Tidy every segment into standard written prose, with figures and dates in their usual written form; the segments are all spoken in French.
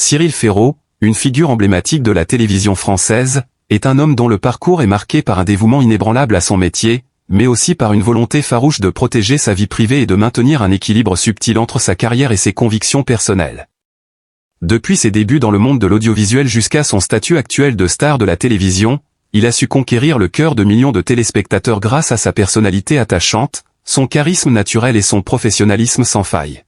Cyril Ferraud, une figure emblématique de la télévision française, est un homme dont le parcours est marqué par un dévouement inébranlable à son métier, mais aussi par une volonté farouche de protéger sa vie privée et de maintenir un équilibre subtil entre sa carrière et ses convictions personnelles. Depuis ses débuts dans le monde de l'audiovisuel jusqu'à son statut actuel de star de la télévision, il a su conquérir le cœur de millions de téléspectateurs grâce à sa personnalité attachante, son charisme naturel et son professionnalisme sans faille.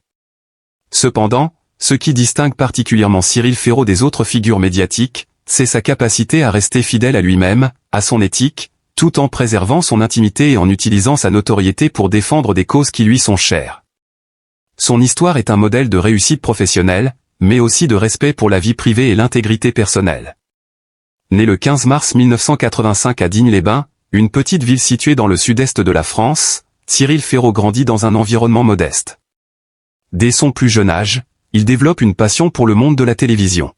Cependant, ce qui distingue particulièrement Cyril Ferraud des autres figures médiatiques, c'est sa capacité à rester fidèle à lui-même, à son éthique, tout en préservant son intimité et en utilisant sa notoriété pour défendre des causes qui lui sont chères. Son histoire est un modèle de réussite professionnelle, mais aussi de respect pour la vie privée et l'intégrité personnelle. Né le 15 mars 1985 à Digne-les-Bains, une petite ville située dans le sud-est de la France, Cyril Ferraud grandit dans un environnement modeste. Dès son plus jeune âge, il développe une passion pour le monde de la télévision.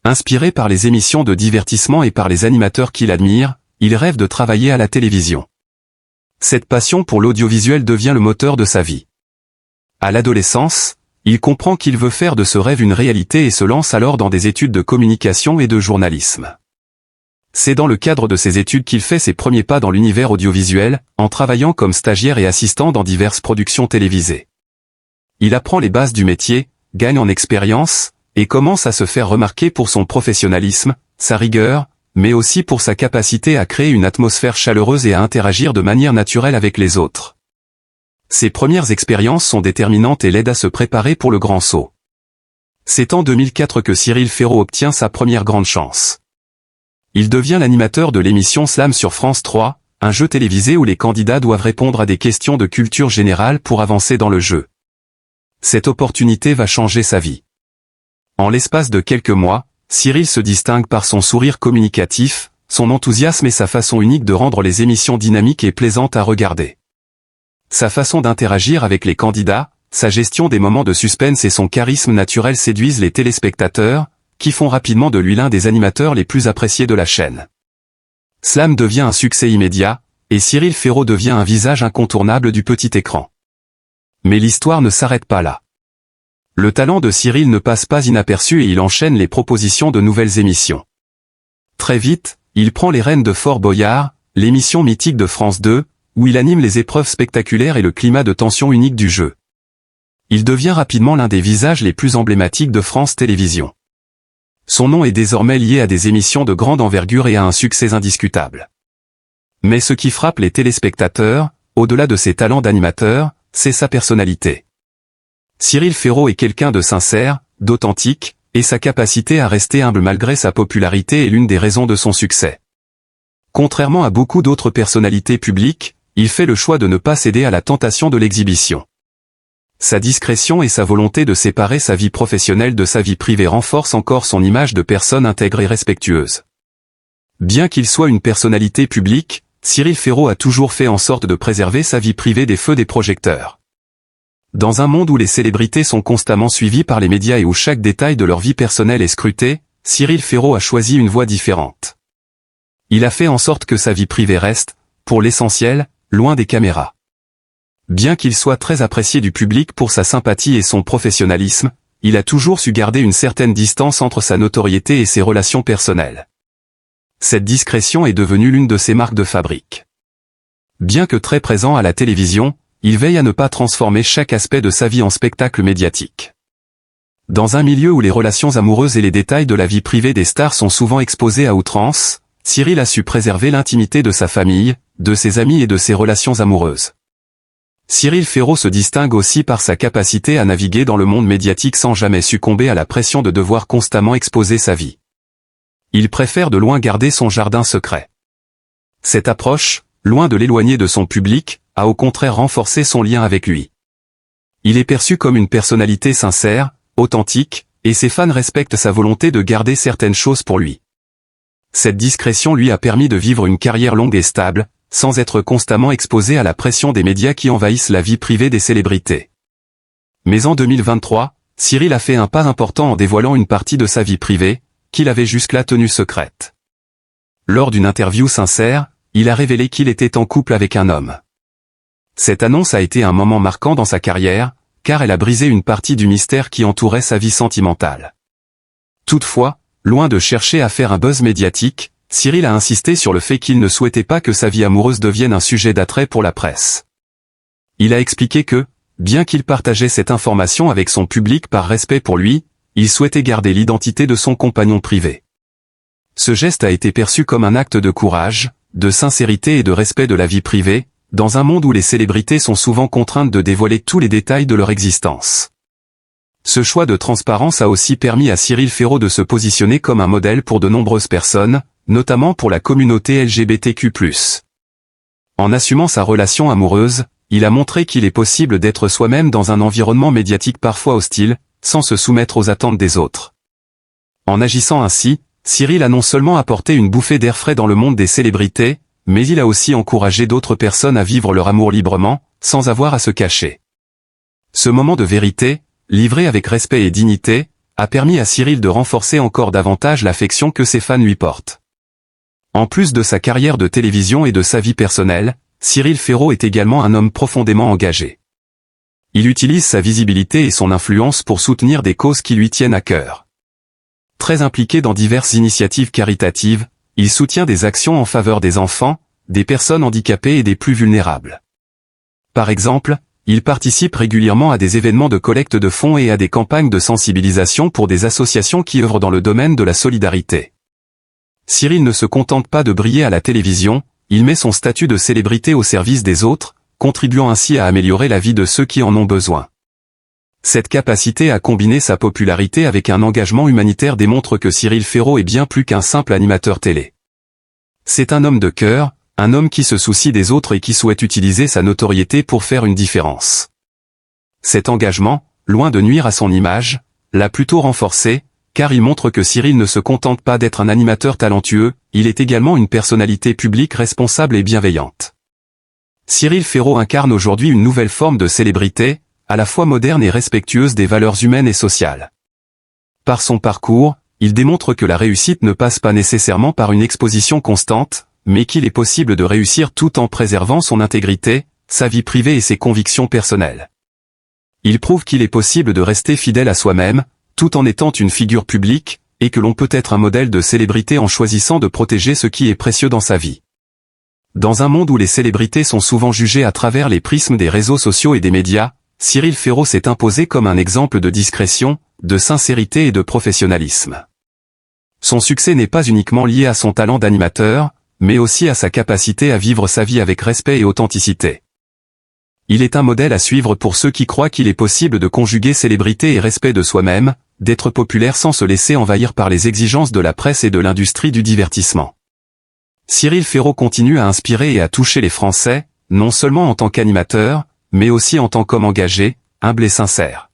Inspiré par les émissions de divertissement et par les animateurs qu'il admire, il rêve de travailler à la télévision. Cette passion pour l'audiovisuel devient le moteur de sa vie. À l'adolescence, il comprend qu'il veut faire de ce rêve une réalité et se lance alors dans des études de communication et de journalisme. C'est dans le cadre de ces études qu'il fait ses premiers pas dans l'univers audiovisuel, en travaillant comme stagiaire et assistant dans diverses productions télévisées. Il apprend les bases du métier, gagne en expérience, et commence à se faire remarquer pour son professionnalisme, sa rigueur, mais aussi pour sa capacité à créer une atmosphère chaleureuse et à interagir de manière naturelle avec les autres. Ses premières expériences sont déterminantes et l'aident à se préparer pour le grand saut. C'est en 2004 que Cyril Ferraud obtient sa première grande chance. Il devient l'animateur de l'émission Slam sur France 3, un jeu télévisé où les candidats doivent répondre à des questions de culture générale pour avancer dans le jeu. Cette opportunité va changer sa vie. En l'espace de quelques mois, Cyril se distingue par son sourire communicatif, son enthousiasme et sa façon unique de rendre les émissions dynamiques et plaisantes à regarder. Sa façon d'interagir avec les candidats, sa gestion des moments de suspense et son charisme naturel séduisent les téléspectateurs, qui font rapidement de lui l'un des animateurs les plus appréciés de la chaîne. Slam devient un succès immédiat, et Cyril Ferraud devient un visage incontournable du petit écran. Mais l'histoire ne s'arrête pas là. Le talent de Cyril ne passe pas inaperçu et il enchaîne les propositions de nouvelles émissions. Très vite, il prend les rênes de Fort Boyard, l'émission mythique de France 2, où il anime les épreuves spectaculaires et le climat de tension unique du jeu. Il devient rapidement l'un des visages les plus emblématiques de France Télévisions. Son nom est désormais lié à des émissions de grande envergure et à un succès indiscutable. Mais ce qui frappe les téléspectateurs, au-delà de ses talents d'animateur, c'est sa personnalité. Cyril Ferraud est quelqu'un de sincère, d'authentique, et sa capacité à rester humble malgré sa popularité est l'une des raisons de son succès. Contrairement à beaucoup d'autres personnalités publiques, il fait le choix de ne pas céder à la tentation de l'exhibition. Sa discrétion et sa volonté de séparer sa vie professionnelle de sa vie privée renforcent encore son image de personne intègre et respectueuse. Bien qu'il soit une personnalité publique, Cyril Ferraud a toujours fait en sorte de préserver sa vie privée des feux des projecteurs. Dans un monde où les célébrités sont constamment suivies par les médias et où chaque détail de leur vie personnelle est scruté, Cyril Ferraud a choisi une voie différente. Il a fait en sorte que sa vie privée reste, pour l'essentiel, loin des caméras. Bien qu'il soit très apprécié du public pour sa sympathie et son professionnalisme, il a toujours su garder une certaine distance entre sa notoriété et ses relations personnelles. Cette discrétion est devenue l'une de ses marques de fabrique. Bien que très présent à la télévision, il veille à ne pas transformer chaque aspect de sa vie en spectacle médiatique. Dans un milieu où les relations amoureuses et les détails de la vie privée des stars sont souvent exposés à outrance, Cyril a su préserver l'intimité de sa famille, de ses amis et de ses relations amoureuses. Cyril Ferraud se distingue aussi par sa capacité à naviguer dans le monde médiatique sans jamais succomber à la pression de devoir constamment exposer sa vie. Il préfère de loin garder son jardin secret. Cette approche, loin de l'éloigner de son public, a au contraire renforcé son lien avec lui. Il est perçu comme une personnalité sincère, authentique, et ses fans respectent sa volonté de garder certaines choses pour lui. Cette discrétion lui a permis de vivre une carrière longue et stable, sans être constamment exposé à la pression des médias qui envahissent la vie privée des célébrités. Mais en 2023, Cyril a fait un pas important en dévoilant une partie de sa vie privée, qu'il avait jusque-là tenue secrète. Lors d'une interview sincère, il a révélé qu'il était en couple avec un homme. Cette annonce a été un moment marquant dans sa carrière, car elle a brisé une partie du mystère qui entourait sa vie sentimentale. Toutefois, loin de chercher à faire un buzz médiatique, Cyril a insisté sur le fait qu'il ne souhaitait pas que sa vie amoureuse devienne un sujet d'attrait pour la presse. Il a expliqué que, bien qu'il partageait cette information avec son public par respect pour lui, il souhaitait garder l'identité de son compagnon privé. Ce geste a été perçu comme un acte de courage, de sincérité et de respect de la vie privée, dans un monde où les célébrités sont souvent contraintes de dévoiler tous les détails de leur existence. Ce choix de transparence a aussi permis à Cyril Ferraud de se positionner comme un modèle pour de nombreuses personnes, notamment pour la communauté LGBTQ+. En assumant sa relation amoureuse, il a montré qu'il est possible d'être soi-même dans un environnement médiatique parfois hostile, sans se soumettre aux attentes des autres. En agissant ainsi, Cyril a non seulement apporté une bouffée d'air frais dans le monde des célébrités, mais il a aussi encouragé d'autres personnes à vivre leur amour librement, sans avoir à se cacher. Ce moment de vérité, livré avec respect et dignité, a permis à Cyril de renforcer encore davantage l'affection que ses fans lui portent. En plus de sa carrière de télévision et de sa vie personnelle, Cyril Ferraud est également un homme profondément engagé. Il utilise sa visibilité et son influence pour soutenir des causes qui lui tiennent à cœur. Très impliqué dans diverses initiatives caritatives, il soutient des actions en faveur des enfants, des personnes handicapées et des plus vulnérables. Par exemple, il participe régulièrement à des événements de collecte de fonds et à des campagnes de sensibilisation pour des associations qui œuvrent dans le domaine de la solidarité. Cyril ne se contente pas de briller à la télévision, il met son statut de célébrité au service des autres, contribuant ainsi à améliorer la vie de ceux qui en ont besoin. Cette capacité à combiner sa popularité avec un engagement humanitaire démontre que Cyril Ferraud est bien plus qu'un simple animateur télé. C'est un homme de cœur, un homme qui se soucie des autres et qui souhaite utiliser sa notoriété pour faire une différence. Cet engagement, loin de nuire à son image, l'a plutôt renforcé, car il montre que Cyril ne se contente pas d'être un animateur talentueux, il est également une personnalité publique responsable et bienveillante. Cyril Ferraud incarne aujourd'hui une nouvelle forme de célébrité, à la fois moderne et respectueuse des valeurs humaines et sociales. Par son parcours, il démontre que la réussite ne passe pas nécessairement par une exposition constante, mais qu'il est possible de réussir tout en préservant son intégrité, sa vie privée et ses convictions personnelles. Il prouve qu'il est possible de rester fidèle à soi-même, tout en étant une figure publique, et que l'on peut être un modèle de célébrité en choisissant de protéger ce qui est précieux dans sa vie. Dans un monde où les célébrités sont souvent jugées à travers les prismes des réseaux sociaux et des médias, Cyril Ferraud s'est imposé comme un exemple de discrétion, de sincérité et de professionnalisme. Son succès n'est pas uniquement lié à son talent d'animateur, mais aussi à sa capacité à vivre sa vie avec respect et authenticité. Il est un modèle à suivre pour ceux qui croient qu'il est possible de conjuguer célébrité et respect de soi-même, d'être populaire sans se laisser envahir par les exigences de la presse et de l'industrie du divertissement. Cyril Ferraud continue à inspirer et à toucher les Français, non seulement en tant qu'animateur, mais aussi en tant qu'homme engagé, humble et sincère.